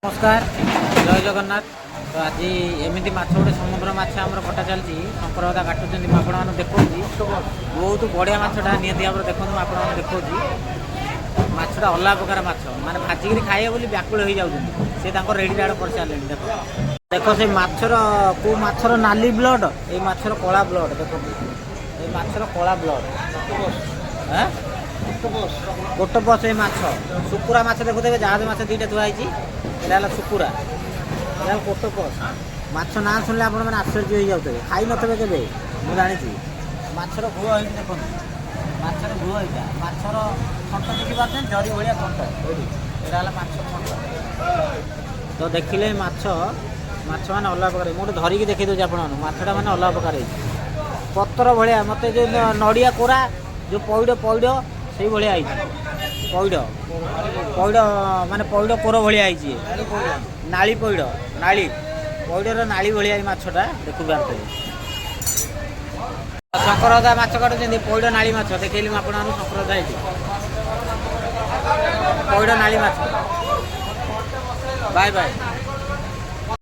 नमस्कार जय जगन्नाथ। तो आज एमती माछ गोटे समुद्र माछ आम कटा चलती शंकरदा काटुच्च आपण देखा बहुत बढ़िया माछटा निहती भाव देखो आपण देखा माछटा अलग प्रकार माछ माने भाजिक खाए बोली व्याकुल हो जाते रेडी आड़ कर सारे देख देख से माछर को माछर नाली ब्लड ये माछर कला ब्लड देख ये माछर कला ब्लड गोट बस ये माछ सुकुरा माछ देखुते जहाज माछ दुईटा थुआई एटा सुकुरा एटा कोटोपस माछ ना शुणिले आपण मैंने आश्चर्य हो जाते खाई नथे के मुझे जानी माछर घुह हो देखो माछर घुह होता माछर थंट देखिपारे जरी भाया थंट एटा माछ थंट तो देखिले माछ माछ मैंने अलग प्रकार मुझे धरिकी देखी दूसरी आप माछटा मैंने अलग प्रकार पतर भाया मत जो नड़िया कोरा जो पैड़ पैड़ से भाया पैड़ पैड़ माने पैड़ कोर भाया नाली पैड़ नाली पैड़र नाली भाया माछटा देखु पारे शंकरदा माछ काटुच्च पैड़ नाली माछ देखली आप शंकरदा पैड़ नाली माछ बाय बाय।